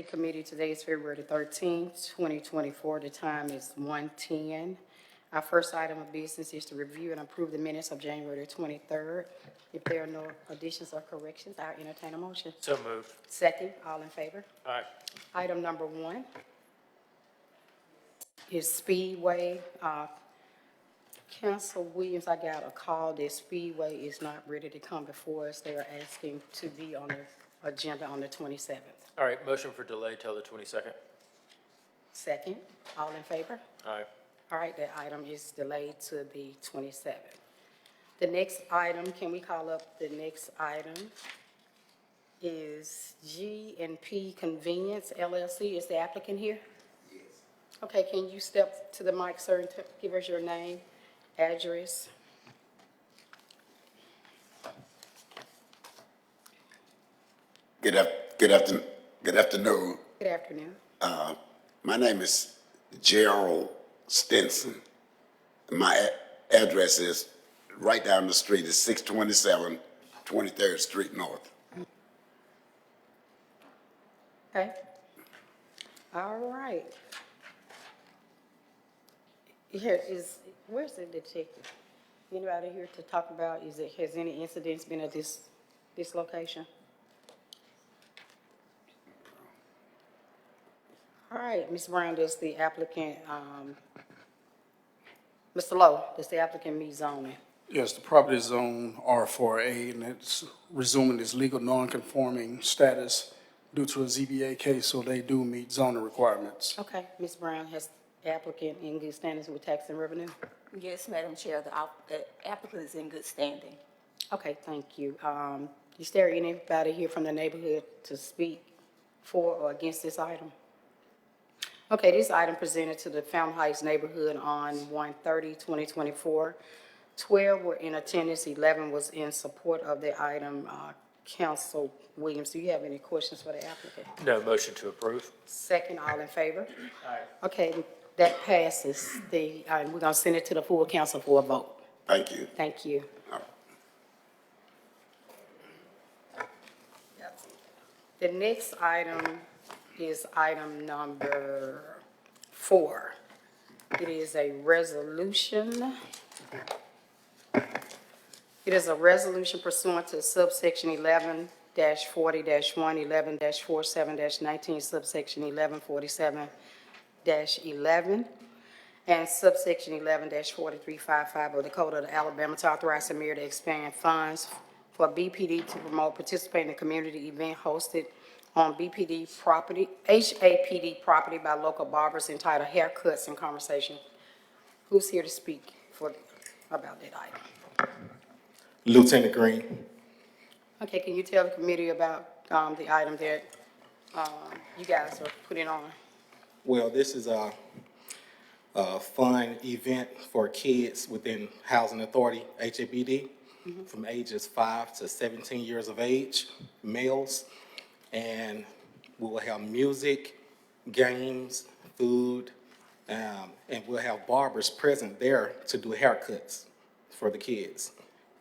Safety Committee. Today is February 13th, 2024. The time is 1:10. Our first item of business is to review and approve the minutes of January 23rd. If there are no additions or corrections, I'll entertain a motion. So moved. Second, all in favor? Aye. Item number 1 is Speedway. Council Williams, I got a call that Speedway is not ready to come before us. They are asking to be on the agenda on the 27th. All right, motion for delay till the 22nd. Second, all in favor? Aye. All right, that item is delayed to the 27th. The next item, can we call up the next item? Is G&P Convenience LLC. Is the applicant here? Yes. Okay, can you step to the mic, sir, and give us your name, address? Good afternoon. Good afternoon. Good afternoon. My name is Gerald Stinson. My address is right down the street. It's 627 23rd Street North. Okay. All right. Where's the detective? Anybody here to talk about, has any incidents been at this location? All right, Ms. Brown, does the applicant, Mr. Lowe, does the applicant meet zoning? Yes, the property is zone R4A, and it's resuming its legal non-conforming status due to a ZBA case, so they do meet zoning requirements. Okay, Ms. Brown, has the applicant in good standings with tax and revenue? Yes, Madam Chair, the applicant is in good standing. Okay, thank you. Is there anybody here from the neighborhood to speak for or against this item? Okay, this item presented to the Fountain Heights neighborhood on 1/30/2024. 12 were in attendance, 11 was in support of the item. Council Williams, do you have any questions for the applicant? No, motion to approve. Second, all in favor? Aye. Okay, that passes. We're gonna send it to the full council for a vote. Thank you. Thank you. The next item is item number 4. It is a resolution. It is a resolution pursuant to subsection 11-40-1, 11-47-19, subsection 1147-11, and subsection 11-4355 of the Code of Alabama to authorize the mayor to expand funds for BPD to promote participating in a community event hosted on BPD property, HAPD property by local barbers entitled Haircuts and Conversation. Who's here to speak about that item? Lieutenant Green. Okay, can you tell the committee about the item that you guys are putting on? Well, this is a fun event for kids within Housing Authority, HAPD, from ages 5 to 17 years of age, males. And we will have music, games, food, and we'll have barbers present there to do haircuts for the kids.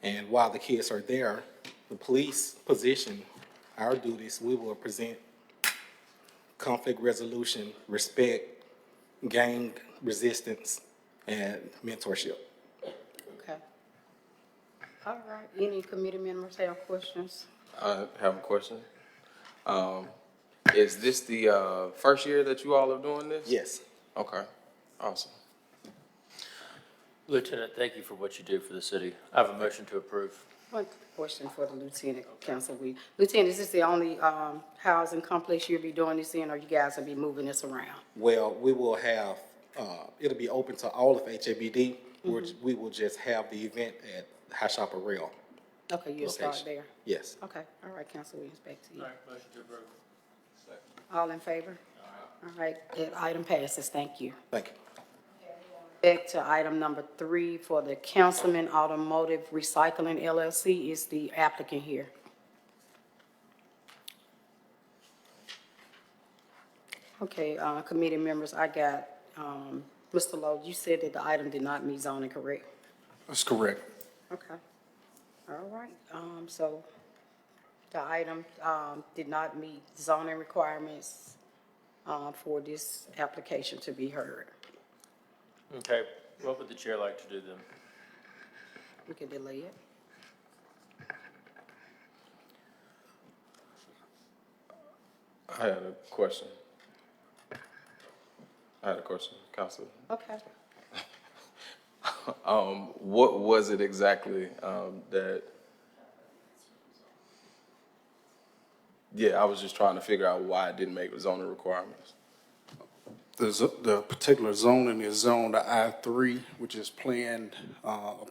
And while the kids are there, the police position, our duties, we will present conflict resolution, respect, gang resistance, and mentorship. Okay. All right, any committee members have questions? I have a question. Is this the first year that you all are doing this? Yes. Okay, awesome. Lieutenant, thank you for what you do for the city. I have a motion to approve. One question for the Lieutenant, Council. Lieutenant, is this the only housing complex you'll be doing this in, or you guys will be moving this around? Well, we will have, it'll be open to all of HABD, which we will just have the event at High Shopper Rail. Okay, you'll start location. there. Yes. Okay, all right, Council Williams, back to you. All right, motion to approve. All in favor? All right, that item passes, thank you. Thank you. Back to item number 3 for the Councilman Automotive Recycling LLC. Is the applicant here? Okay, committee members, I got, Mr. Lowe, you said that the item did not meet zoning, correct? That's correct. Okay. All right, so the item, did not meet zoning requirements. for this application to be heard. Okay, what would the chair like to do then? We can delay it. I had a question. Council. Okay. What was it exactly, I was just trying to figure out why it didn't make the zoning requirements. The particular zoning is zoned to I-3, which is planned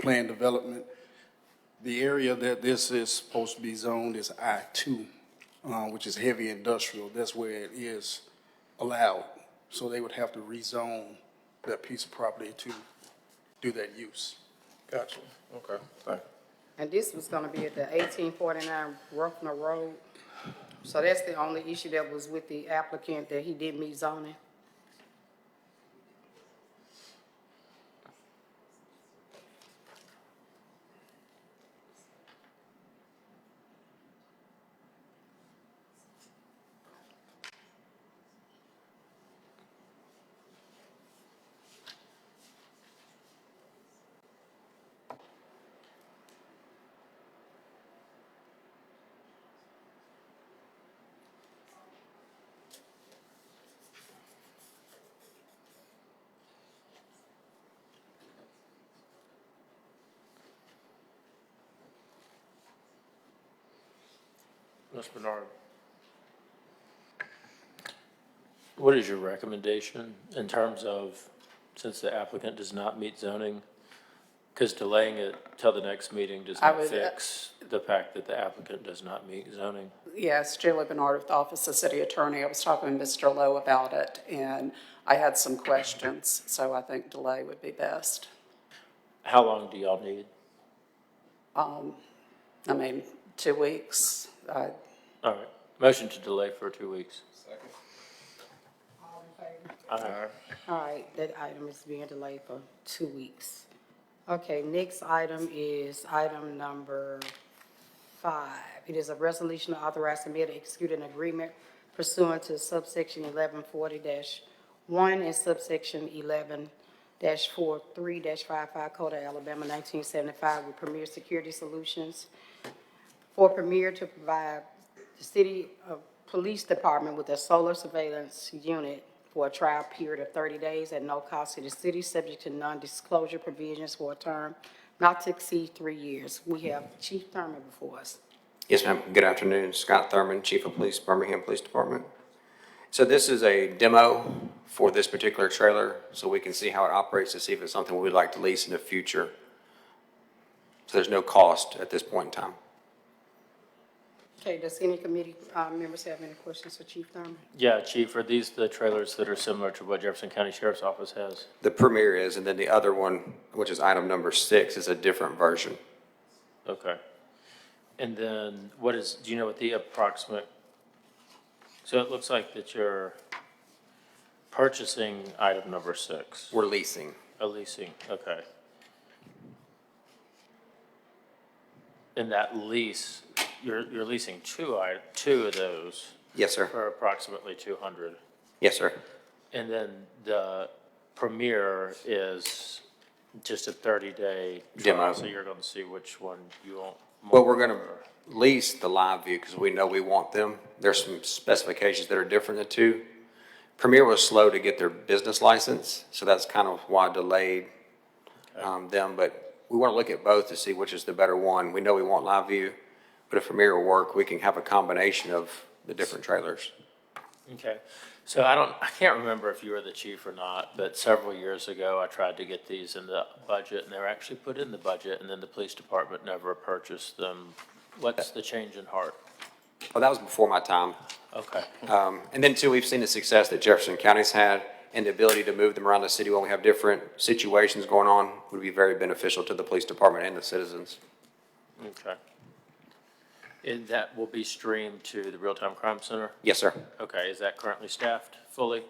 development. The area that this is supposed to be zoned is I-2, which is heavy industrial. That's where it is allowed. So they would have to rezone that piece of property to do that use. Gotcha. Okay, thank you. And this was gonna be at the 1849 Ruffner Road. So that's the only issue that was with the applicant, that he didn't meet zoning. Ms. Bernard? What is your recommendation in terms of, since the applicant does not meet zoning? Because delaying it till the next meeting does I not would, fix the fact that the applicant does not meet zoning. Yes, Julie Bernard with the Office of City Attorney. I was talking to Mr. Lowe about it, and I had some questions, so I think delay would be best. How long do y'all need? 2 weeks. All right, motion to delay for 2 weeks. All in favor? Aye. All right, that item is being delayed for 2 weeks. Okay, next item is item number 5. It is a resolution to authorize the mayor to execute an agreement pursuant to subsection 1140-1 and subsection 11-43-55 Code of Alabama 1975 with Premier Security Solutions for Premier to provide the city police department with a solar surveillance unit for a trial period of 30 days at no cost to the city, subject to non-disclosure provisions for a term not to exceed 3 years. We have Chief Thurman before us. Yes, ma'am. Good afternoon. Scott Thurman, Chief of Police, Birmingham Police Department. So this is a demo for this particular trailer, so we can see how it operates to see if it's something we'd like to lease in the future. So there's no cost at this point in time. Okay, does any committee members have any questions for Chief Thurman? Yeah, Chief, are these the trailers that are similar to what Jefferson County Sheriff's Office has? The Premier is, and then the other one, which is item number 6, is a different version. Okay. And then do you know what the approximate, so it looks like that you're purchasing item number 6. We're leasing. A leasing, okay. In that lease, you're leasing two of those Yes, sir. for approximately 200. Yes, sir. And then the Premier is just a 30-day Demo. trial, so you're going to see which one you want more. Well, we're going to lease the Live View because we know we want them. There's some specifications that are different than two. Premier was slow to get their business license, so that's kind of why I delayed them. But we want to look at both to see which is the better one. We know we want Live View, but if Premier will work, we can have a combination of the different trailers. Okay, so I can't remember if you were the chief or not, but several years ago, I tried to get these in the budget, and they were actually put in the budget, and then the police department never purchased them. What's the change in heart? Oh, that was before my time. Okay, And then too, we've seen the success that Jefferson County's had, and the ability to move them around the city when we have different situations going on would be very beneficial to the police department and the citizens. okay. And that will be streamed to the Real-Time Crime Center? Yes, sir. Okay, is that currently staffed fully?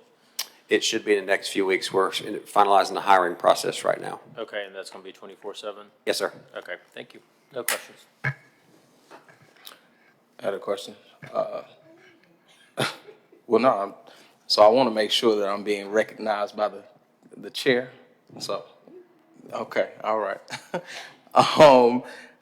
It should be in the next few weeks. We're finalizing the hiring process right now. Okay, and that's going to be 24/7? Yes, sir. Okay, thank you. No questions. I had a question. Well, no, So I want to make sure that I'm being recognized by the chair. So, okay, all right.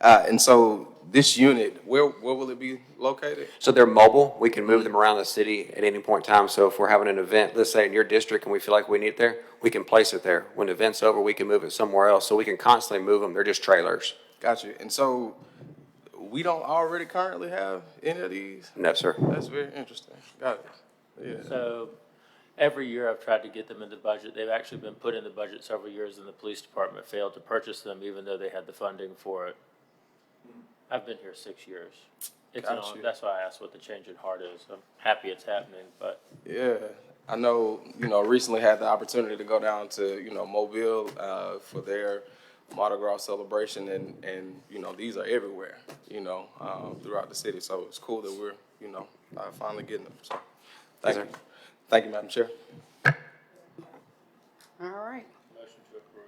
And so this unit, where will it be located? So they're mobile. We can move them around the city at any point in time. So if we're having an event, let's say in your district, and we feel like we need it there, we can place it there. When the event's over, we can move it somewhere else. So we can constantly move them. They're just trailers. Got you. And so we don't already currently have any of these? No, sir. That's very interesting. Got it. Yeah. So every year I've tried to get them in the budget. They've actually been put in the budget several years and the police department failed to purchase them even though they had the funding for it. I've been here 6 years. Gotcha. That's why I asked what the change in heart is. I'm happy it's happening, but Yeah, I know, recently had the opportunity to go down to, Mobile, for their Mardi Gras celebration and, these are everywhere, throughout the city. So it's cool that we're, finally getting them. So, thank you. Thank you, Madam Chair. All right. motion to approve.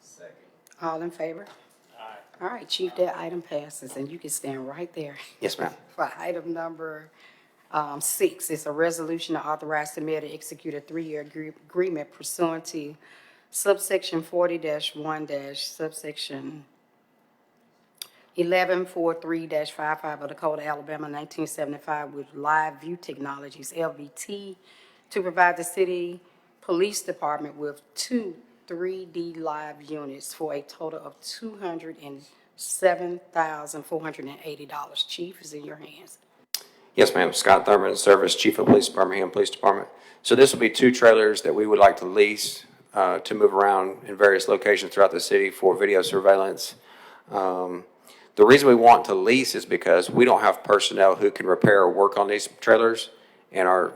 Second. All in favor? Aye. All right, Chief, that item passes, and you can stand right there. Yes, ma'am. For item number 6, it's a resolution to authorize the mayor to execute a 3-year agreement pursuant to subsection 40-1- subsection 1143-55 of the Code of Alabama 1975 with Live View Technologies, LVT, to provide the city police department with 2 3D live units for a total of $207,480. Chief, is in your hands. Yes, ma'am. Scott Thurman, Service Chief of Police, Birmingham Police Department. So this will be 2 trailers that we would like to lease to move around in various locations throughout the city for video surveillance. The reason we want to lease is because we don't have personnel who can repair or work on these trailers, and our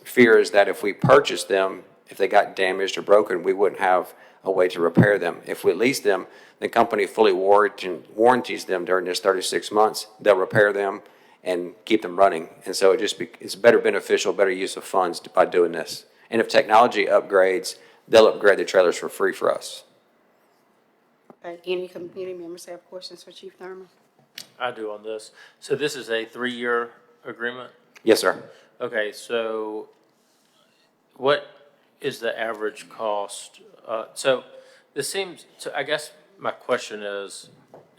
fear is that if we purchase them, if they got damaged or broken, we wouldn't have a way to repair them. If we lease them, the company fully warranties them during this 36 months. They'll repair them and keep them running. And so it's better beneficial, better use of funds by doing this. And if technology upgrades, they'll upgrade the trailers for free for us. Okay, any committee members have questions for Chief Thurman? I do on this. So this is a 3-year agreement? Yes, sir. Okay, so what is the average cost? So I guess my question is,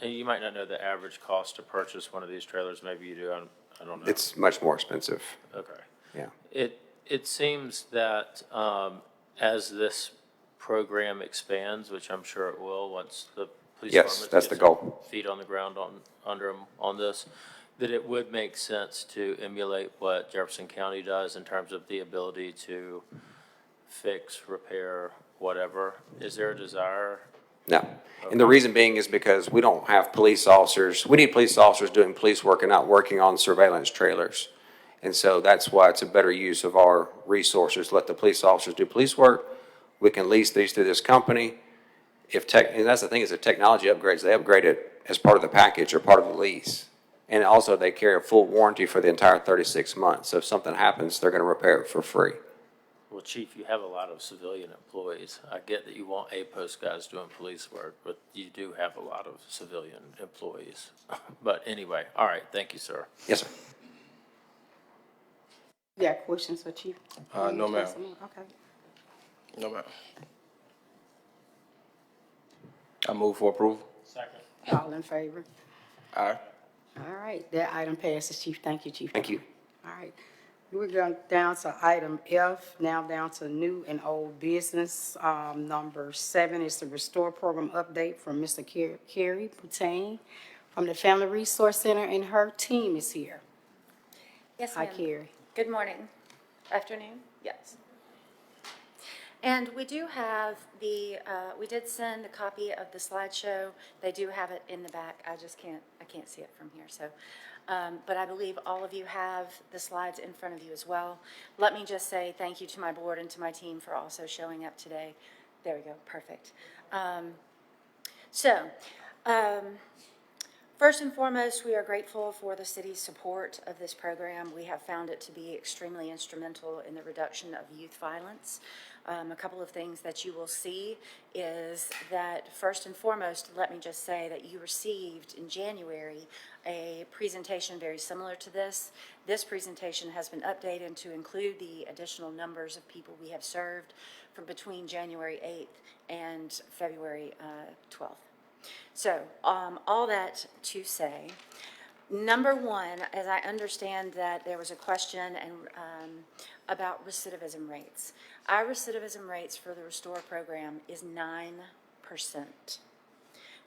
and you might not know the average cost to purchase one of these trailers, maybe you do, I don't know. It's much more expensive. Okay. Yeah. It seems that as this program expands, which I'm sure it will once the police Yes, department that's the gets goal. feet on the ground under them on this, that it would make sense to emulate what Jefferson County does in terms of the ability to fix, repair, whatever. Is there a desire? No. And the reason being is because we don't have police officers. We need police officers doing police work and not working on surveillance trailers. And so that's why it's a better use of our resources. Let the police officers do police work. We can lease these through this company. And that's the thing, is if technology upgrades, they upgrade it as part of the package or part of the lease. And also they carry a full warranty for the entire 36 months. So if something happens, they're going to repair it for free. Well, Chief, you have a lot of civilian employees. I get that you want A-post guys doing police work, but you do have a lot of civilian employees. But anyway, all right, thank you, sir. Yes, sir. You got questions for Chief? No, ma'am. Okay. No, ma'am. I move for approval. Second. All in favor? Aye. All right, that item passes, Chief. Thank you, Chief. Thank you. All right, we're going down to item F, now down to new and old business. Number 7 is the Restore Program update from Mr. Carrie Boutain from the Family Resource Center, and her team is here. Yes, Hi, ma'am. Carrie. Good morning. Afternoon? Yes. And we do have we did send a copy of the slideshow. They do have it in the back. I can't see it from here, so. But I believe all of you have the slides in front of you as well. Let me just say thank you to my board and to my team for also showing up today. There we go, perfect. First and foremost, we are grateful for the city's support of this program. We have found it to be extremely instrumental in the reduction of youth violence. A couple of things that you will see is that, first and foremost, let me just say that you received in January a presentation very similar to this. This presentation has been updated to include the additional numbers of people we have served from between January 8th and February 12th. So, all that to say, number one, as I understand that there was a question about recidivism rates. Our recidivism rates for the Restore program is 9%.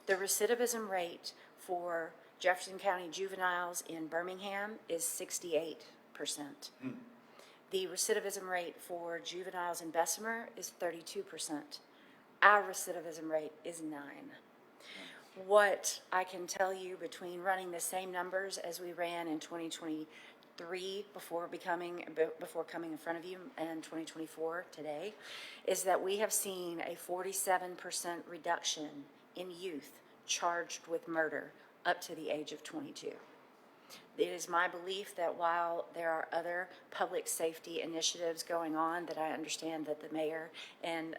The recidivism rate for Jefferson County juveniles in Birmingham is 68%. The recidivism rate for juveniles in Bessemer is 32%. Our recidivism rate is 9%. What I can tell you between running the same numbers as we ran in 2023 before coming in front of you and 2024 today is that we have seen a 47% reduction in youth charged with murder up to the age of 22. It is my belief that while there are other public safety initiatives going on that I understand that the mayor and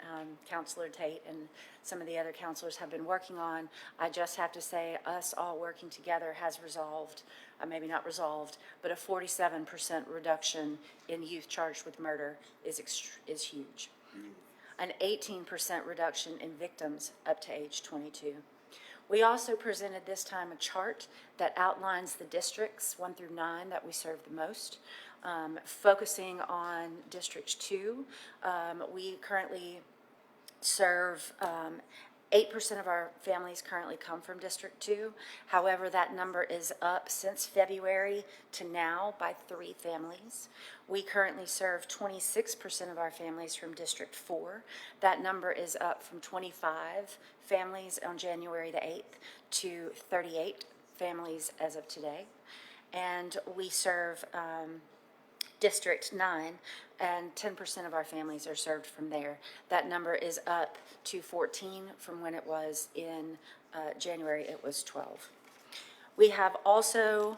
Councilor Tate and some of the other councilors have been working on, I just have to say us all working together has resolved, maybe not resolved, but a 47% reduction in youth charged with murder is huge. An 18% reduction in victims up to age 22. We also presented this time a chart that outlines the districts 1 through 9 that we serve the most. Focusing on District 2, we currently serve 8% of our families currently come from District 2. However, that number is up since February to now by 3 families. We currently serve 26% of our families from District 4. That number is up from 25 families on January the 8th to 38 families as of today. And we serve District 9, and 10% of our families are served from there. That number is up to 14 from when it was in January, it was 12. We have also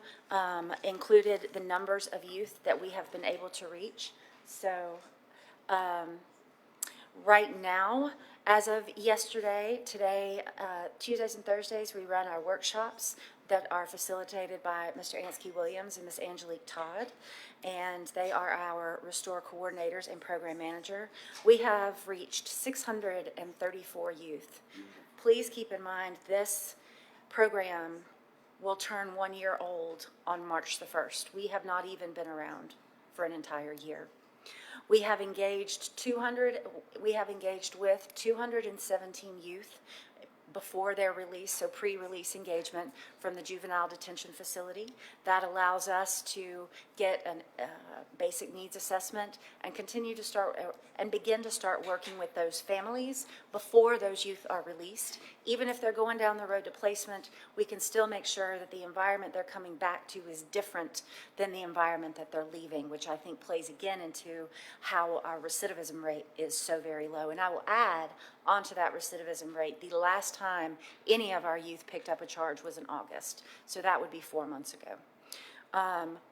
included the numbers of youth that we have been able to reach. So right now, as of yesterday, today, Tuesdays and Thursdays, we run our workshops that are facilitated by Mr. Ansky Williams and Ms. Angelique Todd, and they are our Restore coordinators and program manager. We have reached 634 youth. Please keep in mind this program will turn 1 year old on March the 1st. We have not even been around for an entire year. We have engaged with 217 youth before their release, so pre-release engagement from the juvenile detention facility. That allows us to get a basic needs assessment and begin to start working with those families before those youth are released. Even if they're going down the road to placement, we can still make sure that the environment they're coming back to is different than the environment that they're leaving, which I think plays again into how our recidivism rate is so very low. And I will add onto that recidivism rate, the last time any of our youth picked up a charge was in August. So that would be 4 months ago.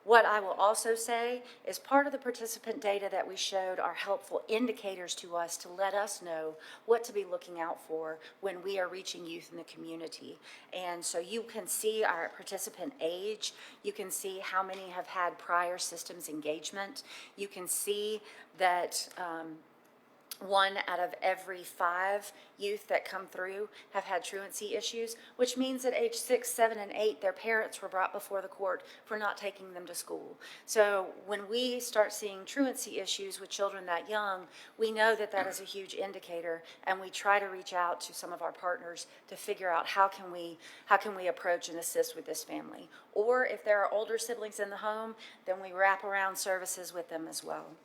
What I will also say is part of the participant data that we showed are helpful indicators to us to let us know what to be looking out for when we are reaching youth in the community. And so you can see our participant age. You can see how many have had prior systems engagement. You can see that 1 out of every 5 youth that come through have had truancy issues, which means at age 6, 7, and 8, their parents were brought before the court for not taking them to school. So when we start seeing truancy issues with children that young, we know that that is a huge indicator, and we try to reach out to some of our partners to figure out how can we approach and assist with this family. Or if there are older siblings in the home, then we wrap around services with them as well.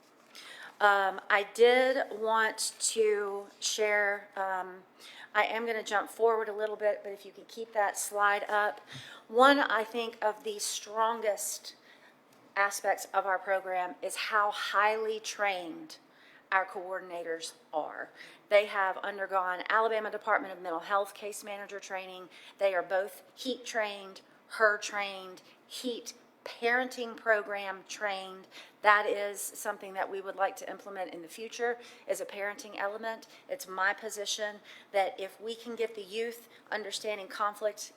I did want to share, I am going to jump forward a little bit, but if you could keep that slide up. One, I think, of the strongest aspects of our program is how highly trained our coordinators are. They have undergone Alabama Department of Mental Health case manager training. They are both HEAT trained, HER trained, HEAT parenting program trained. That is something that we would like to implement in the future as a parenting element. It's my position that if we can get the youth understanding conflict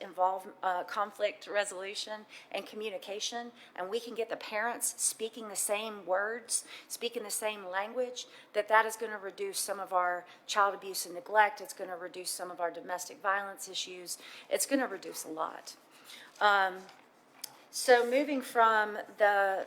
resolution and communication, and we can get the parents speaking the same words, speaking the same language, that is going to reduce some of our child abuse and neglect. It's going to reduce some of our domestic violence issues. It's going to reduce a lot. So moving from the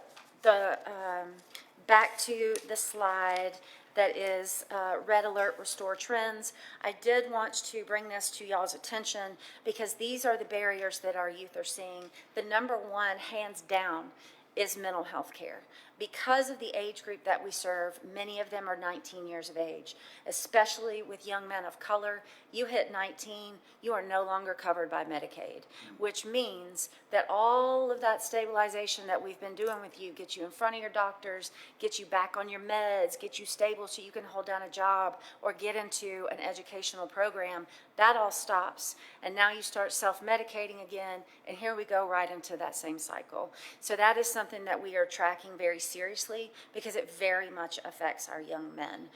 back to the slide that is Red Alert Restore Trends, I did want to bring this to y'all's attention because these are the barriers that our youth are seeing. The number one, hands down, is mental health care. Because of the age group that we serve, many of them are 19 years of age, especially with young men of color. You hit 19, you are no longer covered by Medicaid, which means that all of that stabilization that we've been doing with you, get you in front of your doctors, get you back on your meds, get you stable so you can hold down a job or get into an educational program, that all stops. And now you start self-medicating again, and here we go right into that same cycle. So that is something that we are tracking very seriously because it very much affects our young men.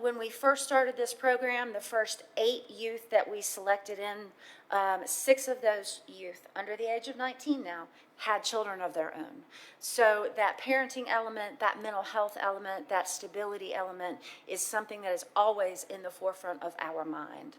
When we first started this program, the first 8 youth that we selected in, 6 of those youth under the age of 19 now had children of their own. So that parenting element, that mental health element, that stability element is something that is always in the forefront of our mind.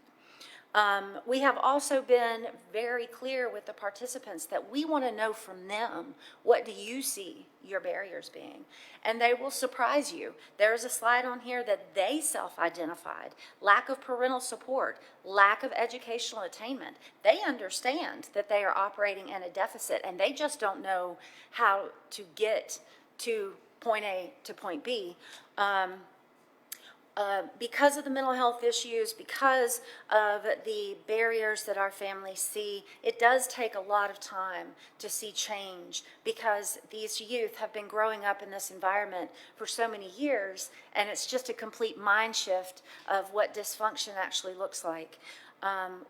We have also been very clear with the participants that we want to know from them, what do you see your barriers being? And they will surprise you. There's a slide on here that they self-identified. Lack of parental support, lack of educational attainment. They understand that they are operating in a deficit and they just don't know how to get to point A to point B. Because of the mental health issues, because of the barriers that our families see, it does take a lot of time to see change because these youth have been growing up in this environment for so many years, and it's just a complete mind shift of what dysfunction actually looks like.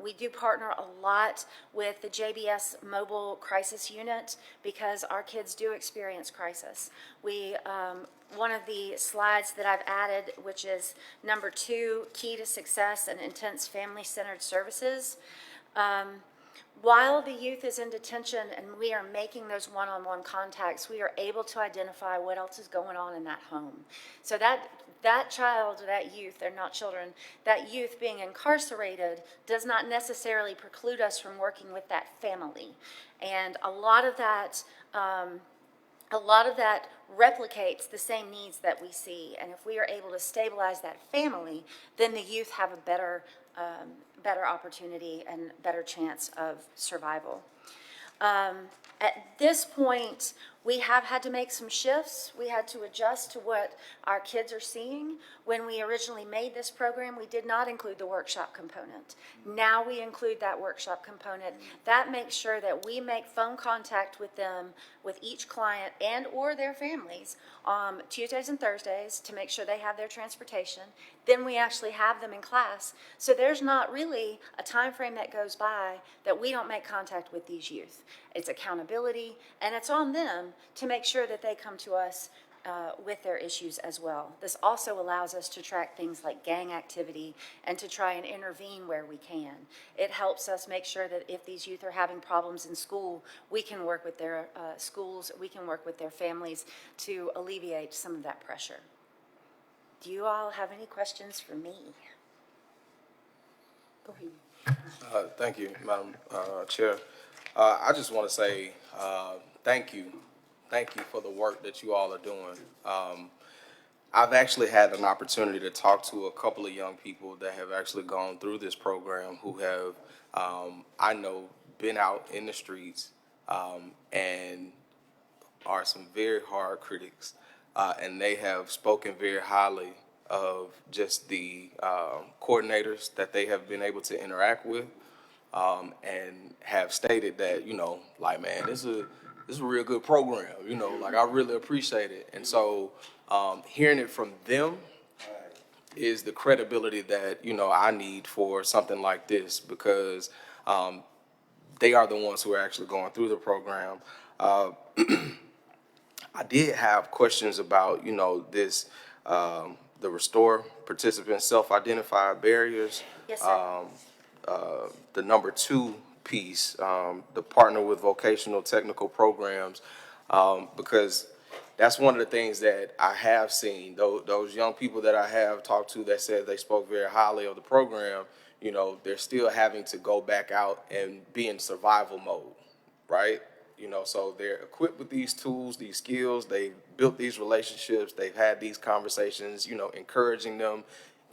We do partner a lot with the JBS Mobile Crisis Unit because our kids do experience crisis. One of the slides that I've added, which is number 2, Key to Success and Intense Family-Centered Services. While the youth is in detention and we are making those one-on-one contacts, we are able to identify what else is going on in that home. So that child, that youth, they're not children, that youth being incarcerated does not necessarily preclude us from working with that family. And a lot of that replicates the same needs that we see. And if we are able to stabilize that family, then the youth have a better opportunity and better chance of survival. At this point, we have had to make some shifts. We had to adjust to what our kids are seeing. When we originally made this program, we did not include the workshop component. Now we include that workshop component. That makes sure that we make phone contact with them, with each client and or their families, Tuesdays and Thursdays to make sure they have their transportation. Then we actually have them in class. So there's not really a time frame that goes by that we don't make contact with these youth. It's accountability, and it's on them to make sure that they come to us with their issues as well. This also allows us to track things like gang activity and to try and intervene where we can. It helps us make sure that if these youth are having problems in school, we can work with their schools, we can work with their families to alleviate some of that pressure. Do you all have any questions for me? Go ahead. Thank you, Madam Chair. I just want to say thank you. Thank you for the work that you all are doing. I've actually had an opportunity to talk to a couple of young people that have actually gone through this program who have, I know, been out in the streets and are some very hard critics. And they have spoken very highly of just the coordinators that they have been able to interact with. And have stated that, like, man, this is a real good program, like I really appreciate it. And so, hearing it from them is the credibility that, I need for something like this, because, they are the ones who are actually going through the program. I did have questions about, this, the Restore participants self-identified barriers. Yes, sir. The number 2 piece, the partner with vocational technical programs, because that's one of the things that I have seen. Those young people that I have talked to that said they spoke very highly of the program, they're still having to go back out and be in survival mode, right? So they're equipped with these tools, these skills, they've built these relationships, they've had these conversations, encouraging them,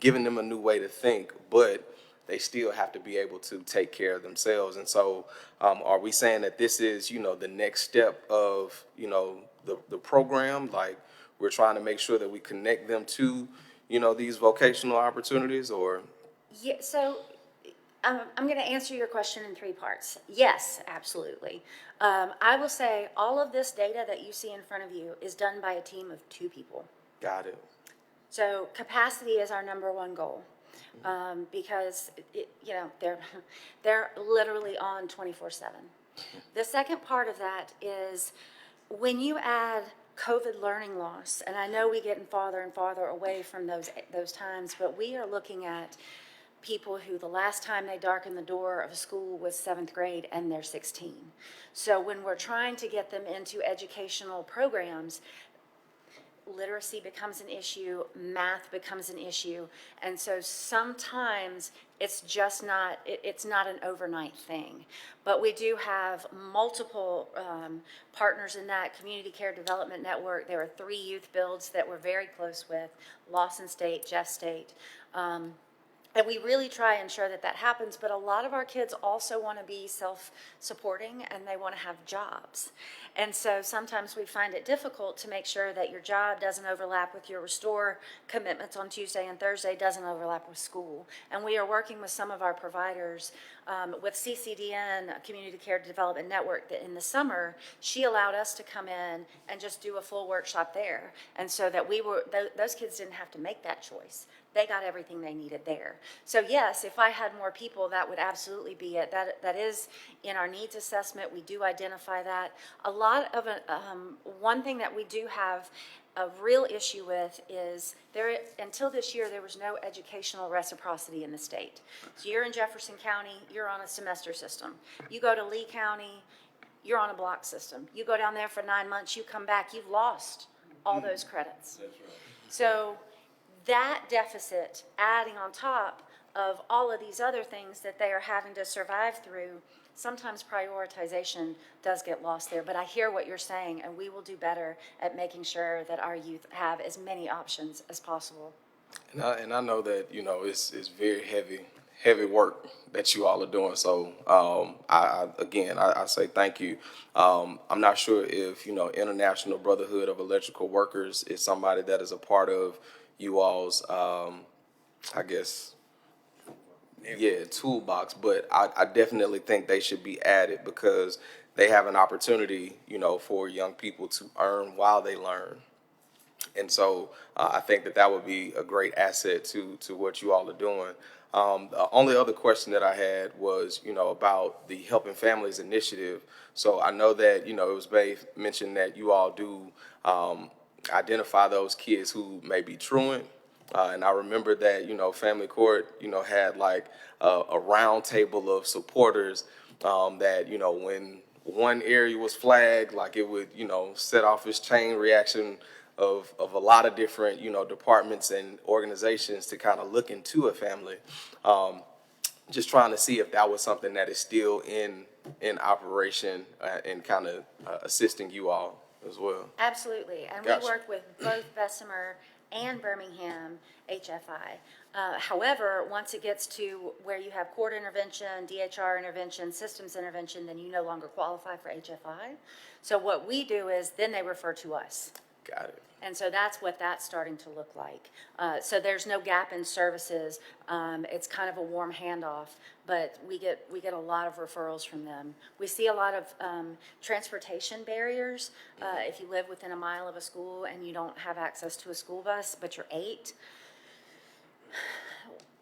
giving them a new way to think, but they still have to be able to take care of themselves. And so, are we saying that this is, the next step of, the program? Like, we're trying to make sure that we connect them to, these vocational opportunities, or? Yeah, so I'm going to answer your question in 3 parts. Yes, absolutely. I will say all of this data that you see in front of you is done by a team of 2 people. Got it. So capacity is our number 1 goal, because they're literally on 24/7. The second part of that is when you add COVID learning loss, and I know we're getting farther and farther away from those times, but we are looking at people who the last time they darkened the door of a school was 7th grade and they're 16. So when we're trying to get them into educational programs, literacy becomes an issue, math becomes an issue, and so sometimes it's just not, it's not an overnight thing. But we do have multiple partners in that Community Care Development Network. There are 3 youth builds that we're very close with, Lawson State, Jeff State. And we really try and ensure that that happens, but a lot of our kids also want to be self-supporting and they want to have jobs. And so sometimes we find it difficult to make sure that your job doesn't overlap with your Restore commitments on Tuesday and Thursday, doesn't overlap with school. And we are working with some of our providers, with CCDN, Community Care Development Network, that in the summer, she allowed us to come in and just do a full workshop there. And so that those kids didn't have to make that choice. They got everything they needed there. So yes, if I had more people, that would absolutely be it. That is in our needs assessment. We do identify that. A lot of one thing that we do have a real issue with is until this year, there was no educational reciprocity in the state. So you're in Jefferson County, you're on a semester system. You go to Lee County, you're on a block system. You go down there for 9 months, you come back, you've lost all those credits. That's right. So that deficit, adding on top of all of these other things that they are having to survive through, sometimes prioritization does get lost there. But I hear what you're saying, and we will do better at making sure that our youth have as many options as possible. And I know that, it's very heavy work that you all are doing. So, I say thank you. I'm not sure if, International Brotherhood of Electrical Workers is somebody that is a part of you all's, toolbox, but I definitely think they should be added because they have an opportunity, for young people to earn while they learn. And so I think that would be a great asset to what you all are doing. The only other question that I had was, about the Helping Families initiative. So I know that, it was mentioned that you all do identify those kids who may be truant. And I remember that, Family Court, had like a round table of supporters that, when one area was flagged, like it would, set off this chain reaction of a lot of different, departments and organizations to kind of look into a family. Just trying to see if that was something that is still in operation and kind of assisting you all as well. Absolutely, and Gotcha. we work with both Bessemer and Birmingham HFI. However, once it gets to where you have court intervention, DHR intervention, systems intervention, then you no longer qualify for HFI. So what we do is then they refer to us. Got it. And so that's what that's starting to look like. So there's no gap in services. It's kind of a warm handoff, but we get a lot of referrals from them. We see a lot of transportation barriers. If you live within a mile of a school and you don't have access to a school bus, but you're 8,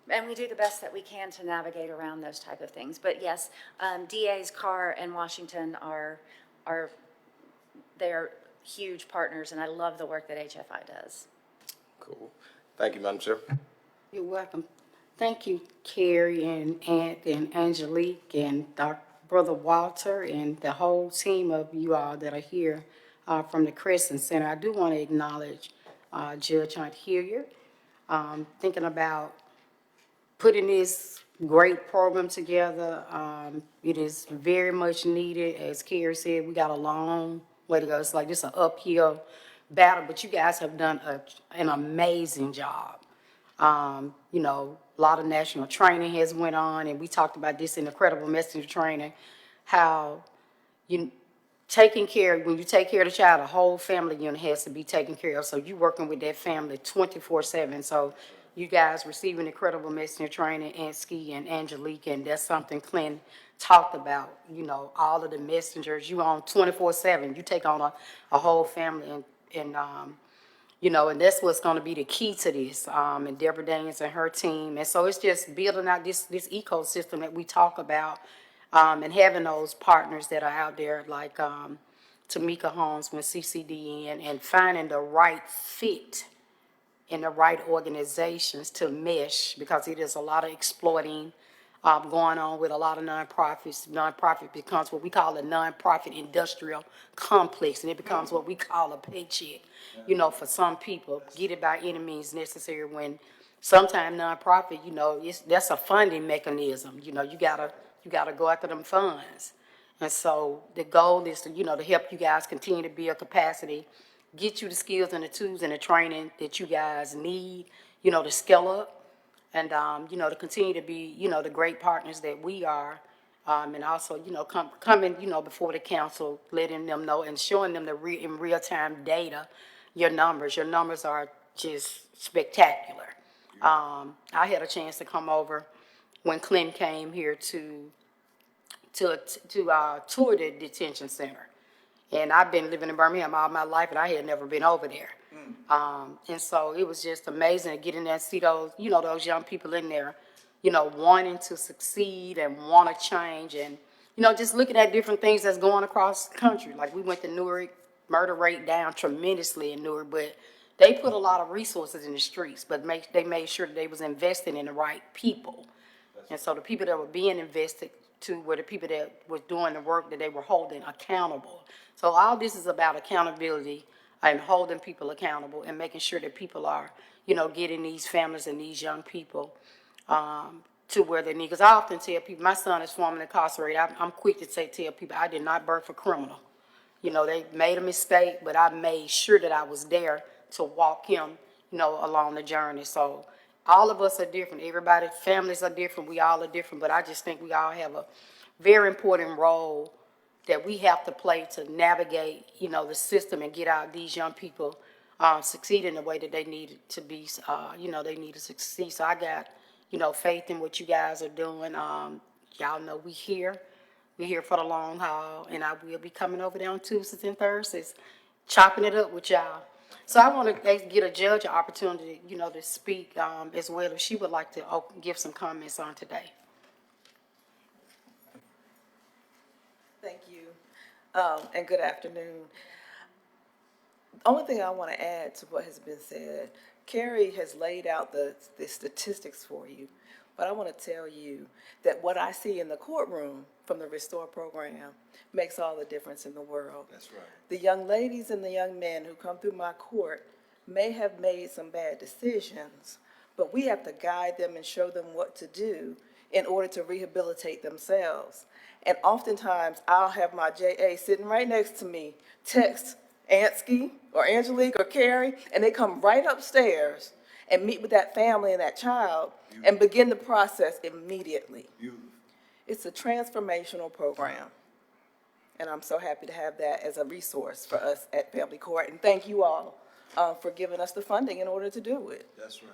and we do the best that we can to navigate around those type of things. But yes, DA's car and Washington are they're huge partners, and I love the work that HFI does. Cool. Thank you, Madam Chair. You're welcome. Thank you, Carrie and Aunt and Angelique and Brother Walter and the whole team of you all that are here from the Crescent Center. I do want to acknowledge Judge Hunt Hilliard, thinking about putting this great program together. It is very much needed. As Carrie said, we got a long way to go. It's like just an uphill battle, but you guys have done an amazing job. You know, a lot of national training has went on, and we talked about this in Incredible Messenger Training, how taking care, when you take care of the child, the whole family unit has to be taken care of. So you working with that family 24/7. So you guys receiving Incredible Messenger Training, Aunt Ski and Angelique, and that's something Clint talked about. You know, all of the messengers, you on 24/7. You take on a whole family, and you know, and that's what's going to be the key to this. And Deborah Daniels and her team, and so it's just building out this ecosystem that we talk about, and having those partners that are out there like Tamika Holmes with CCDN, and finding the right fit in the right organizations to mesh, because it is a lot of exploiting going on with a lot of nonprofits. Nonprofit becomes what we call a nonprofit industrial complex, and it becomes what we call a paycheck, you know, for some people. Get it by any means necessary, when sometimes nonprofit, you know, that's a funding mechanism. You know, you gotta go after them funds. And so the goal is to, you know, to help you guys continue to build capacity, get you the skills and the tools and the training that you guys need, you know, to scale up, and, you know, to continue to be, you know, the great partners that we are, and also, you know, coming, you know, before the council, letting them know and showing them in real-time data, your numbers are just spectacular. I had a chance to come over when Clint came here to tour the detention center. And I've been living in Birmingham all my life, and I had never been over there. And so it was just amazing to get in there and see those, you know, those young people in there, you know, wanting to succeed and want to change, and, you know, just looking at different things that's going across the country. Like we went to Newark, murder rate down tremendously in Newark, but they put a lot of resources in the streets, but they made sure that they was investing in the right people. And so the people that were being invested to were the people that was doing the work that they were holding accountable. So all this is about accountability and holding people accountable and making sure that people are, you know, getting these families and these young people to where they need. Because I often tell people, my son is formerly incarcerated. I'm quick to tell people I did not birth a criminal. You know, they made a mistake, but I made sure that I was there to walk him, you know, along the journey. So all of us are different. Everybody, families are different. We all are different. But I just think we all have a very important role that we have to play to navigate, you know, the system and get out these young people succeed in the way that they need to be, you know, they need to succeed. So I got, you know, faith in what you guys are doing. Y'all know we're here for the long haul, and I will be coming over there on Tuesdays and Thursdays, chopping it up with y'all. So I want to get a judge an opportunity, you know, to speak as well, if she would like to give some comments on today. Thank you, and good afternoon. Only thing I want to add to what has been said, Carrie has laid out the statistics for you, but I want to tell you that what I see in the courtroom from the Restore program makes all the difference in the world. That's right. The young ladies and the young men who come through my court may have made some bad decisions, but we have to guide them and show them what to do in order to rehabilitate themselves. And oftentimes, I'll have my JA sitting right next to me, text Ansky or Angelique or Carrie, and they come right upstairs and meet with that family and that child and begin the process immediately. It's a transformational program. And I'm so happy to have that as a resource for us at Family Court. And thank you all for giving us the funding in order to do it. That's right.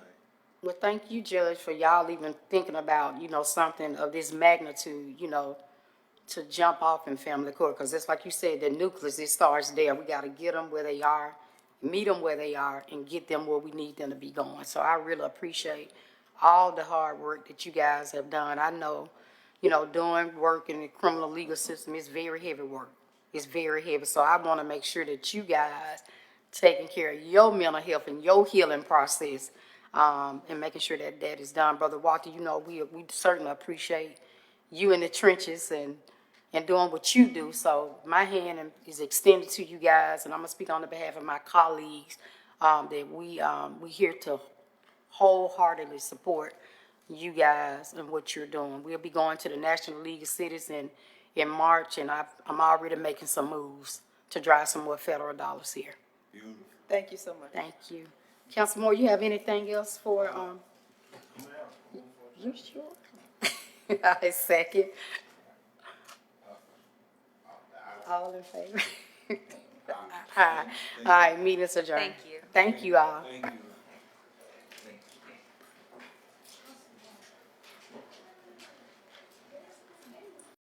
Well, thank you, Judge, for y'all even thinking about, something of this magnitude, to jump off in family court. Because it's like you said, the nucleus, it starts there. We got to get them where they are, meet them where they are, and get them where we need them to be going. So I really appreciate all the hard work that you guys have done. I know, doing work in the criminal legal system is very heavy work. It's very heavy. So I want to make sure that you guys taking care of your mental health and your healing process, and making sure that that is done. Brother Walter, we certainly appreciate you in the trenches and doing what you do. So my hand is extended to you guys, and I'm gonna speak on the behalf of my colleagues, that we here to wholeheartedly support you guys and what you're doing. We'll be going to the National League of Cities in March, and I'm already making some moves to drive some more federal dollars here. Beautiful. Thank you so much. Thank you. Councilman Moore, you have anything else for, you sure? I second. All in favor? All right, meeting is adjourned. Thank you. Thank you all. Thank you.